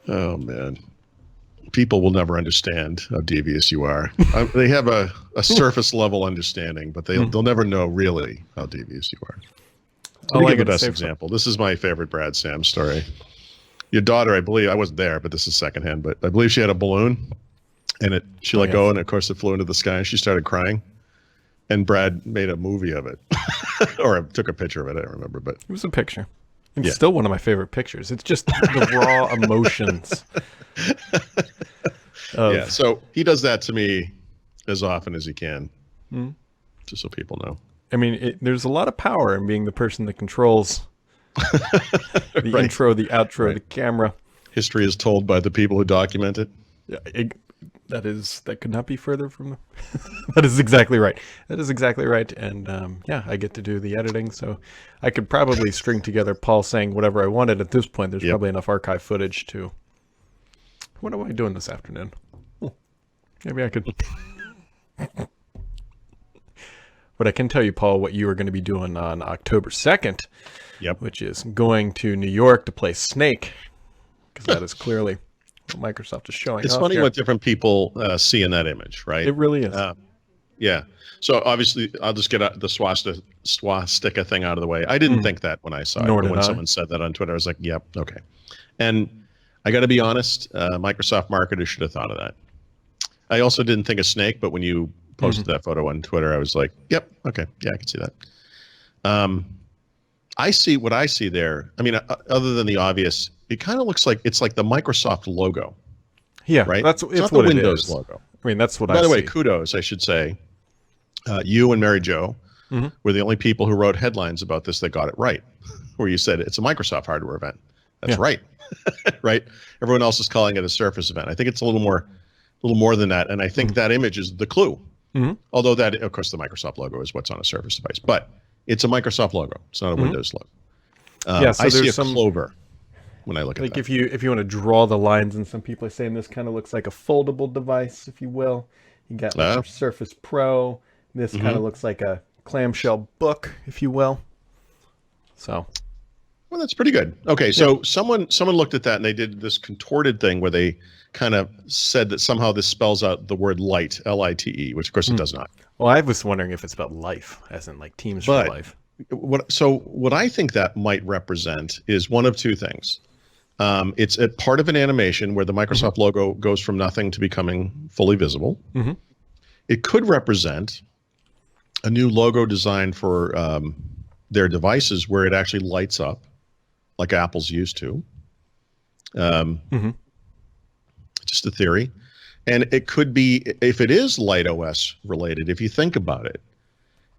Oh man, people will never understand how devious you are. They have a surface level understanding, but they'll never know really how devious you are. Let me give the best example. This is my favorite Brad Sam story. Your daughter, I believe, I wasn't there, but this is secondhand, but I believe she had a balloon and she let go, and of course it flew into the sky and she started crying. And Brad made a movie of it or took a picture of it. I don't remember, but it was a picture. It's still one of my favorite pictures. It's just the raw emotions. Yeah. So he does that to me as often as he can, just so people know. I mean, there's a lot of power in being the person that controls the intro, the outro, the camera. History is told by the people who document it. Yeah, that could not be further from. That is exactly right. That is exactly right. And I get to do the editing, so I could probably string together Paul saying whatever I wanted. At this point, there's probably enough archive footage to. What am I doing this afternoon? Maybe I could. But I can tell you, Paul, what you are going to be doing on October 2nd, which is going to New York to play Snake, because that is clearly what Microsoft is showing. It's funny what different people see in that image, right? It really is. Yeah. So obviously, I'll just get the swastika thing out of the way. I didn't think that when I saw it. But when someone said that on Twitter, I was like, yep, okay. And I got to be honest, Microsoft marketers should have thought of that. I also didn't think of Snake, but when you posted that photo on Twitter, I was like, yep, okay, yeah, I can see that. I see what I see there. I mean, other than the obvious, it kind of looks like it's like the Microsoft logo. Yeah, right. It's not what the Windows it is. logo. I mean, that's what By I the see. way, kudos, I should say. You and Mary Jo were the only people who wrote headlines about this that got it right, where you said it's a Microsoft hardware event. That's right. Right. Everyone else is calling it a Surface event. I think it's a little more than that. And I think that image is the clue. Although that, of course, the Microsoft logo is what's on a Surface device, but it's a Microsoft logo. It's not a Windows logo. So I see there's a clover when I look at that. Like if you want to draw the lines, and some people are saying this kind of looks like a foldable device, if you will. You got like your Surface Pro. This kind of looks like a clamshell book, if you will. So. Well, that's pretty good. Okay, so someone looked at that and they did this contorted thing where they kind of said that somehow this spells out the word light, L-I-T-E, which of course it does not. Well, I was wondering if it's about life, as in like Teams for life. What I think that might represent is one of two things. It's a part of an animation where the Microsoft logo goes from nothing to becoming fully visible. It could represent a new logo design for their devices where it actually lights up like Apple's used to. Just a theory. And it could be, if it is Light OS related, if you think about it,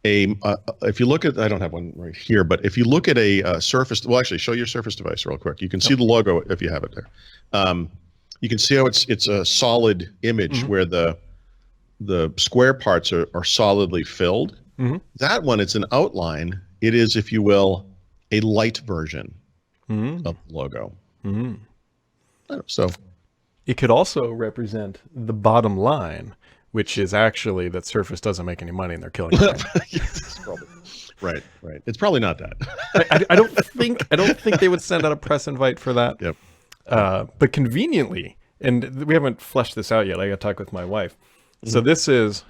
if you look at, I don't have one right here, but if you look at a Surface, well, actually show your Surface device real quick. You can see the logo if you have it there. You can see how it's a solid image where the square parts are solidly filled. That one, it's an outline. It is, if you will, a light version of the logo. So it could also represent the bottom line, which is actually that Surface doesn't make any money and they're killing it. Right. It's probably not that. I don't think they would send out a press invite for that. Yep. But conveniently, and we haven't fleshed this out yet. I got to talk with my wife. So this is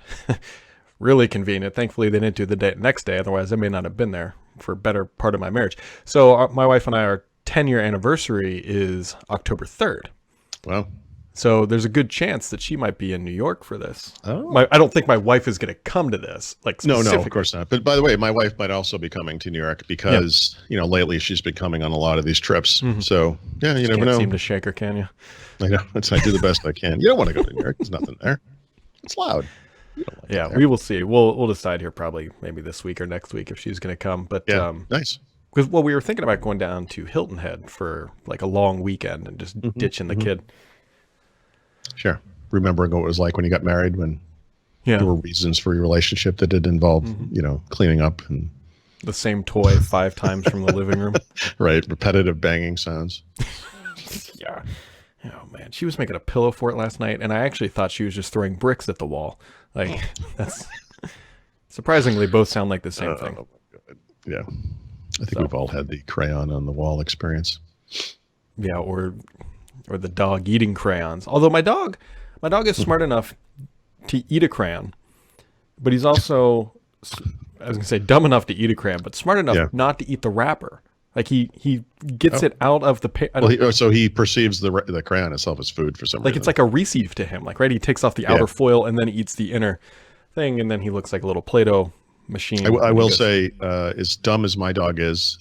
really convenient. Thankfully, they didn't do the next day. Otherwise, I may not have been there for a better part of my marriage. So my wife and I, our 10-year anniversary is October 3rd. Wow. So there's a good chance that she might be in New York for this. Oh. I don't think my wife is going to come to this. No, of course not. But by the way, my wife might also be coming to New York because, lately she's been coming on a lot of these trips. So, you never know. Can't seem to shake her, can you? I know. I do the best I can. You don't want to go to New York. There's nothing there. It's loud. We will see. We'll decide here probably maybe this week or next week if she's going to come. But nice. Because we were thinking about going down to Hilton Head for like a long weekend and just ditching the kid. Sure. Remembering what it was like when you got married, when there were reasons for your relationship that did involve, cleaning up and the same toy 5 times from the living room. Right. Repetitive banging sounds. Yeah. Oh man, she was making a pillow fort last night, and I actually thought she was just throwing bricks at the wall. Like that's surprisingly both sound like the same thing. Yeah. I think we've all had the crayon on the wall experience. Yeah, or or the dog eating crayons. Although my dog is smart enough to eat a crayon, but he's also, I was gonna say dumb enough to eat a crayon, but smart enough not to eat the wrapper. Like he gets it out of the so he perceives the crayon itself as food for some reason. Like it's like a receive to him. Like, right, he takes off the outer foil and then he eats the inner thing, and then he looks like a little Play-Doh machine. I will say, as dumb as my dog is,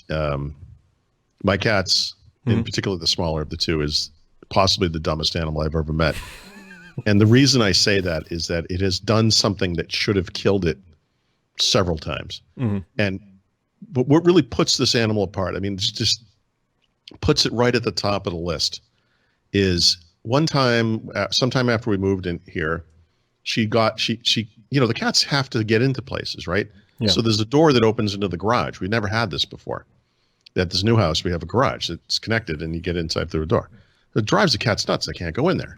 my cats, in particular the smaller of the two, is possibly the dumbest animal I've ever met. And the reason I say that is that it has done something that should have killed it several times. But what really puts this animal apart, I mean, just puts it right at the top of the list, is one time, sometime after we moved in here, she the cats have to get into places, right? Yeah. So there's a door that opens into the garage. We never had this before. At this new house, we have a garage that's connected, and you get inside through a door. It drives the cats nuts. They can't go in there.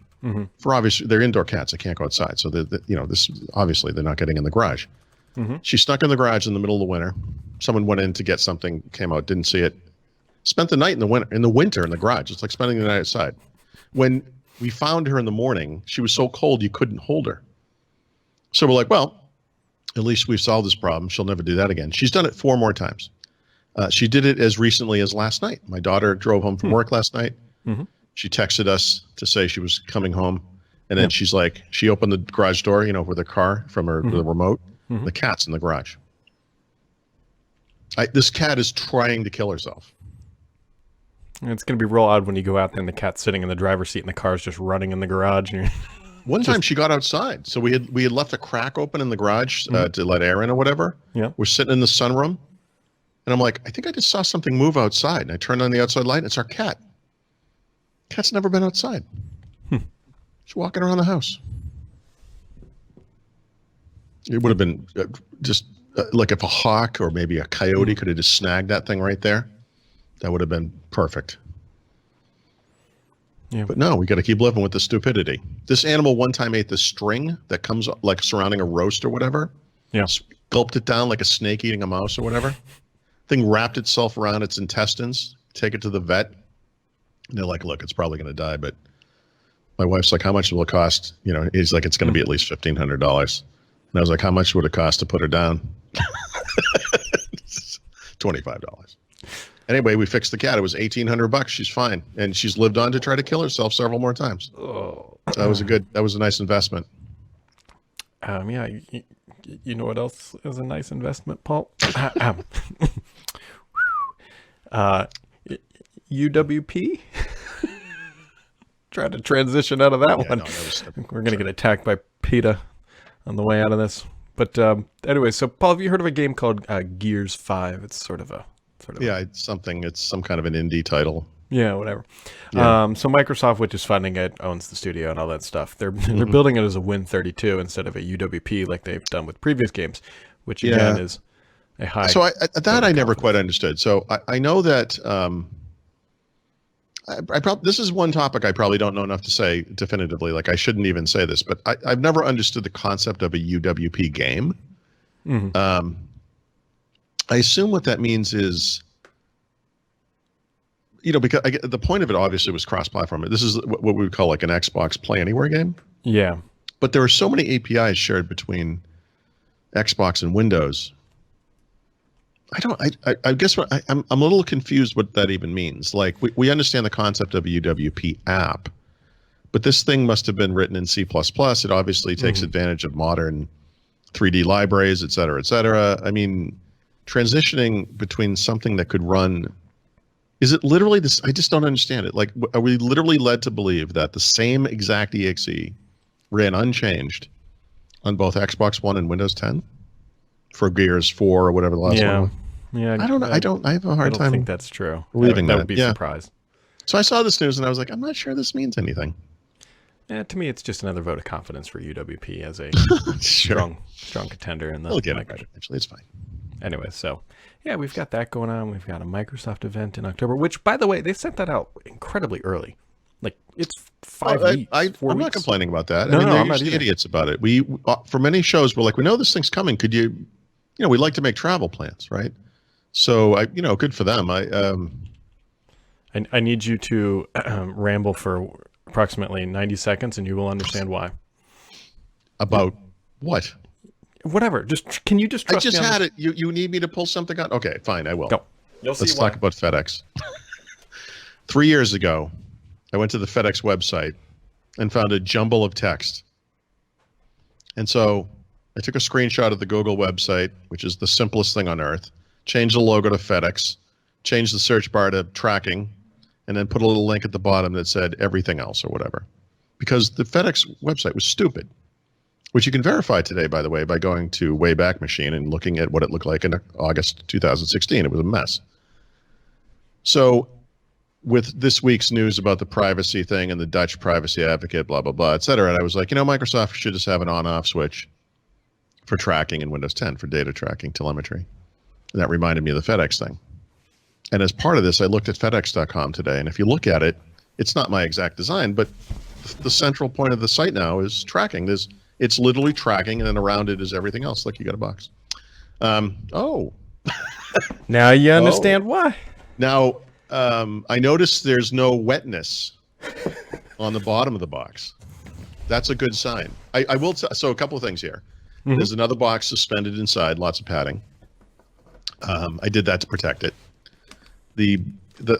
For obvious, they're indoor cats. They can't go outside. So this obviously they're not getting in the garage. She snuck in the garage in the middle of the winter. Someone went in to get something, came out, didn't see it. Spent the night in the winter in the garage. It's like spending the night outside. When we found her in the morning, she was so cold you couldn't hold her. So we're like, well, at least we've solved this problem. She'll never do that again. She's done it 4 more times. She did it as recently as last night. My daughter drove home from work last night. She texted us to say she was coming home. And then she's like, she opened the garage door, with her car from her the remote. The cat's in the garage. This cat is trying to kill herself. It's going to be real odd when you go out there and the cat's sitting in the driver's seat and the car's just running in the garage. And One time she got outside. So we had left a crack open in the garage to let air in or whatever. Yeah. We're sitting in the sunroom. And I'm like, I think I just saw something move outside. And I turned on the outside light, and it's our cat. Cat's never been outside. She's walking around the house. It would have been just like if a hawk or maybe a coyote could have just snagged that thing right there. That would have been perfect. Yeah. But no, we got to keep living with the stupidity. This animal one time ate the string that comes like surrounding a roast or whatever. Yeah. Gulped it down like a snake eating a mouse or whatever. Thing wrapped itself around its intestines. Take it to the vet. And they're like, look, it's probably going to die. But my wife's like, how much will it cost? He's like, it's going to be at least $1,500. And I was like, how much would it cost to put her down? $25. Anyway, we fixed the cat. It was $1,800. She's fine. And she's lived on to try to kill herself several more times. Oh. That was a nice investment. Yeah. You know what else is a nice investment, Paul? UWP? Trying to transition out of that one. No, we're going to get attacked by PETA on the way out of this. But anyway, so Paul, have you heard of a game called Gears 5? It's sort of it's something. It's some kind of an indie title. Yeah, whatever. Yeah. So Microsoft, which is funding it, owns the studio and all that stuff. They're building it as a Win32 instead of a UWP like they've done with previous games, which again is a high. So I never quite understood. So I know that this is one topic I probably don't know enough to say definitively. Like I shouldn't even say this, but I've never understood the concept of a UWP game. I assume what that means is, because the point of it obviously was cross-platform. This is what we would call like an Xbox Play Anywhere game. Yeah. But there are so many APIs shared between Xbox and Windows. I guess I'm a little confused what that even means. Like we understand the concept of a UWP app, but this thing must have been written in C++. It obviously takes advantage of modern 3D libraries, et cetera, et cetera. I mean, transitioning between something that could run, is it literally this? I just don't understand it. Like, are we literally led to believe that the same exact EXE ran unchanged on both Xbox One and Windows 10 for Gears 4 or whatever the last one was? Yeah. I don't know. I have a hard time. I think that's true. Believing that would be a surprise. So I saw this news and I was like, I'm not sure this means anything. Yeah, to me, it's just another vote of confidence for UWP as a strong contender in the. We'll get it. Actually, it's fine. Anyway, so yeah, we've got that going on. We've got a Microsoft event in October, which, by the way, they sent that out incredibly early. Like it's 5 weeks. I'm not complaining about that. No, they're I'm not idiots about it. We for many shows we're like, we know this thing's coming. Could you, we'd like to make travel plans, right? So good for them. I need you to ramble for approximately 90 seconds, and you will understand why. About what? Whatever. Just can you just I trust just me on had this? it. You need me to pull something out? Okay, fine. I will. Go. You'll see Let's why. talk about FedEx. 3 years ago, I went to the FedEx website and found a jumble of text. And so I took a screenshot of the Google website, which is the simplest thing on earth, changed the logo to FedEx, changed the search bar to tracking, and then put a little link at the bottom that said everything else or whatever. Because the FedEx website was stupid, which you can verify today, by the way, by going to Wayback Machine and looking at what it looked like in August 2016. It was a mess. So with this week's news about the privacy thing and the Dutch privacy advocate, blah, blah, blah, et cetera, and I was like, Microsoft should just have an on-off switch for tracking in Windows 10 for data tracking telemetry. And that reminded me of the FedEx thing. And as part of this, I looked at FedEx.com today. And if you look at it, it's not my exact design, but the central point of the site now is tracking. It's literally tracking, and then around it is everything else. Like you got a box. Now you understand why. Now, I noticed there's no wetness on the bottom of the box. That's a good sign. I will so a couple of things here. Mm-hmm. There's another box suspended inside, lots of padding. I did that to protect it. The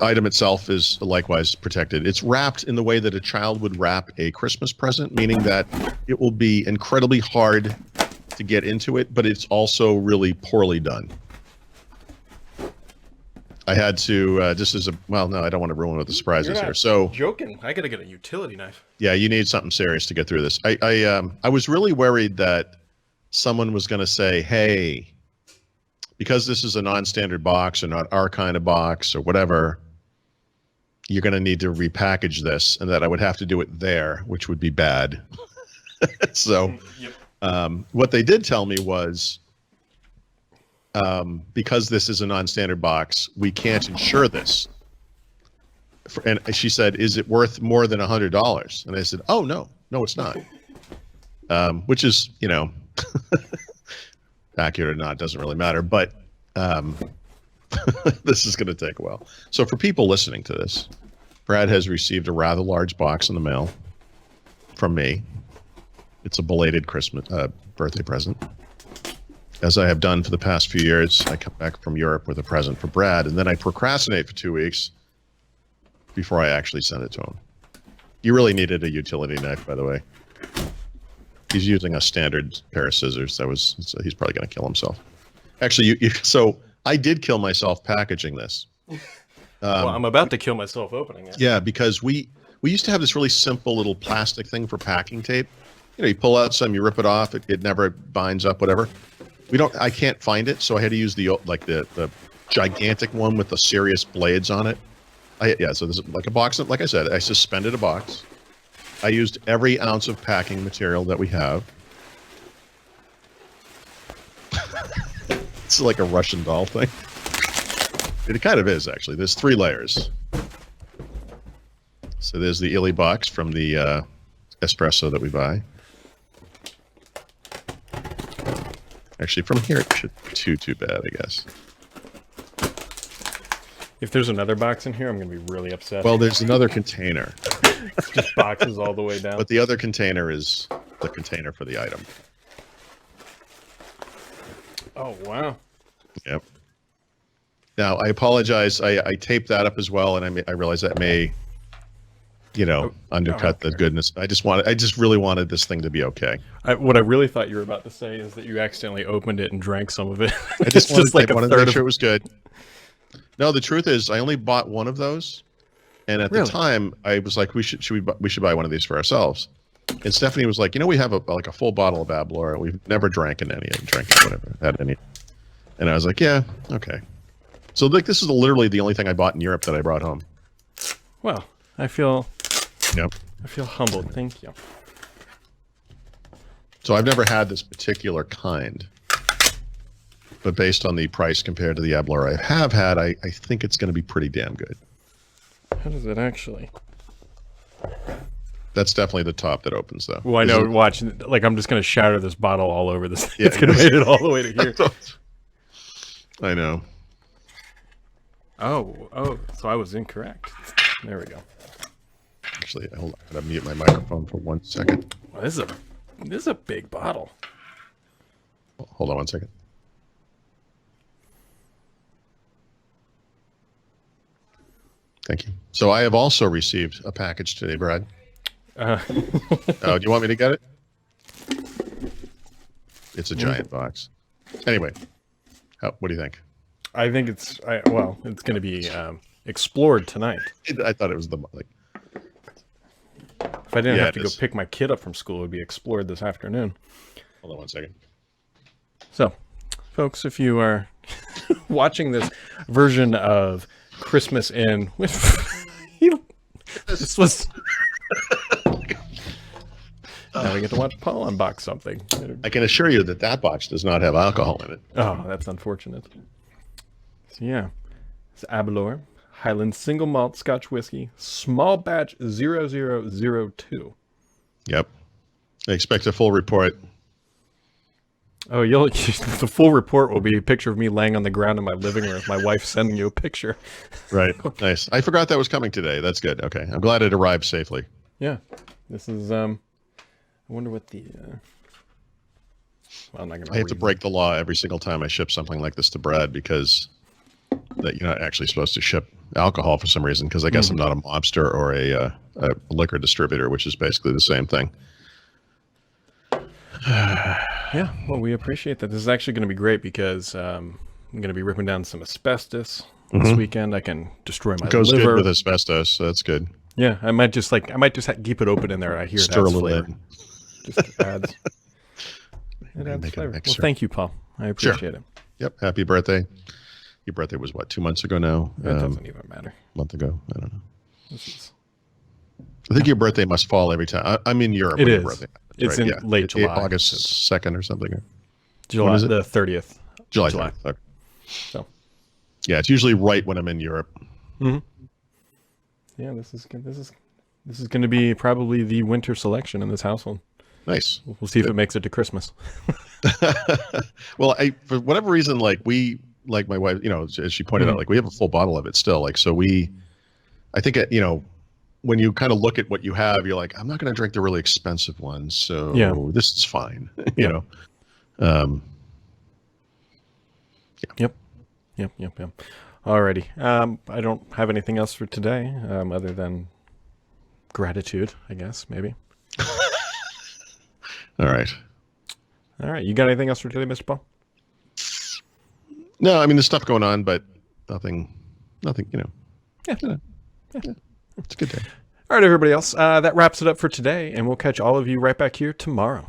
item itself is likewise protected. It's wrapped in the way that a child would wrap a Christmas present, meaning that it will be incredibly hard to get into it, but it's also really poorly done. I had to just as a no, I don't want to ruin what the surprise is here. So joking. I gotta get a utility knife. Yeah, you need something serious to get through this. I was really worried that someone was going to say, "Hey, because this is a non-standard box or not our kind of box or whatever, you're going to need to repackage this," and that I would have to do it there, which would be bad. So, what they did tell me was, because this is a non-standard box, we can't insure this. And she said, "Is it worth more than $100?" And I said, "Oh, no, it's not." Which is, accurate or not, doesn't really matter. But this is going to take a while. So for people listening to this, Brad has received a rather large box in the mail from me. It's a belated Christmas birthday present. As I have done for the past few years, I come back from Europe with a present for Brad, and then I procrastinate for 2 weeks before I actually send it to him. You really needed a utility knife, by the way. He's using a standard pair of scissors. So he's probably going to kill himself. Actually, so I did kill myself packaging this. Well, I'm about to kill myself opening it. Yeah, because we used to have this really simple little plastic thing for packing tape. You pull out some, you rip it off, it never binds up, whatever. I can't find it, so I had to use the gigantic one with the serious blades on it. So there's like a box. Like I said, I suspended a box. I used every ounce of packing material that we have. It's like a Russian doll thing. It kind of is, actually. There's 3 layers. So there's the Illy box from the espresso that we buy. Actually, from here, it shouldn't be too bad, I guess. If there's another box in here, I'm going to be really upset. Well, there's another container. It's just boxes all the way down. But the other container is the container for the item. Oh, wow. Yep. Now, I apologize. I taped that up as well, and I realize that may, undercut the goodness. I just really wanted this thing to be okay. What I really thought you were about to say is that you accidentally opened it and drank some of it. I just wanted to make sure it was good. No, the truth is, I only bought one of those, and at the time, I was like, we should buy one of these for ourselves. And Stephanie was like, we have a full bottle of Ablora. We've never drank any, had any. And I was like, yeah, okay. So this is literally the only thing I bought in Europe that I brought home. Well, I feel humbled. Thank you. So I've never had this particular kind, but based on the price compared to the Ablora I have had, I think it's going to be pretty damn good. How does it actually? That's definitely the top that opens, though. Well, I know. Watch, I'm just going to shatter this bottle all over this. Yeah, it's going to make it all the way to here. I know. Oh, so I was incorrect. There we go. Actually, hold on. I gotta mute my microphone for 1 second. Well, this is a big bottle. Hold on 1 second. Thank you. So I have also received a package today, Brad. Uh, Do you want me to get it? It's a giant box. Anyway, what do you think? I think it's going to be explored tonight. I thought it was the like. If I didn't have to it go is. pick my kid up from school, it would be explored this afternoon. Hold on 1 second. So, folks, if you are watching this version of Christmas in, this was. Now we get to watch Paul unbox something. I can assure you that that box does not have alcohol in it. Oh, that's unfortunate. So yeah, it's Aberlour Highland Single Malt Scotch Whiskey, small batch 0002. Yep. I expect a full report. Oh, the full report will be a picture of me laying on the ground in my living room with my wife sending you a picture. Right. Nice. I forgot that was coming today. That's good. Okay. I'm glad it arrived safely. Yeah, this is. I wonder what the. Well, I'm not gonna. I have to read break the law every single time I ship something like this to Brad because that you're not actually supposed to ship alcohol for some reason because I guess I'm not a mobster or a liquor distributor, which is basically the same thing. Yeah, well, we appreciate that. This is actually going to be great because I'm going to be ripping down some asbestos this weekend. I can destroy my Goes liver. good with asbestos, so that's good. Yeah, I might just keep it open in there. I hear Stir a it adds little flavor. in. Just adds. It adds Make a flavor. Well, mixture. thank you, Paul. I appreciate it. Yep. Happy birthday. Your birthday was what, 2 months ago now? It doesn't even matter. Month ago. I don't know. This is. I think your birthday must fall every time. I'm in Europe. It when your is. birthday happens, It's right? in late July. August 2nd or something. July is it? the 30th. July. July. 30th. Okay. So. Yeah, it's usually right when I'm in Europe. Yeah, this is good. This is going to be probably the winter selection in this household. Nice. We'll see if it makes it to Christmas. Well, for whatever reason, like my wife, as she pointed out, like we have a full bottle of it still. Like, so I think, when you kind of look at what you have, you're like, I'm not going to drink the really expensive ones. So Yeah. this is fine, Yep. Alrighty. I don't have anything else for today, other than gratitude, I guess, maybe. All right. All right. You got anything else for today, Mr. Paul? No, I mean, there's stuff going on, but nothing, Yeah. It's a good day. All right, everybody else. That wraps it up for today, and we'll catch all of you right back here tomorrow.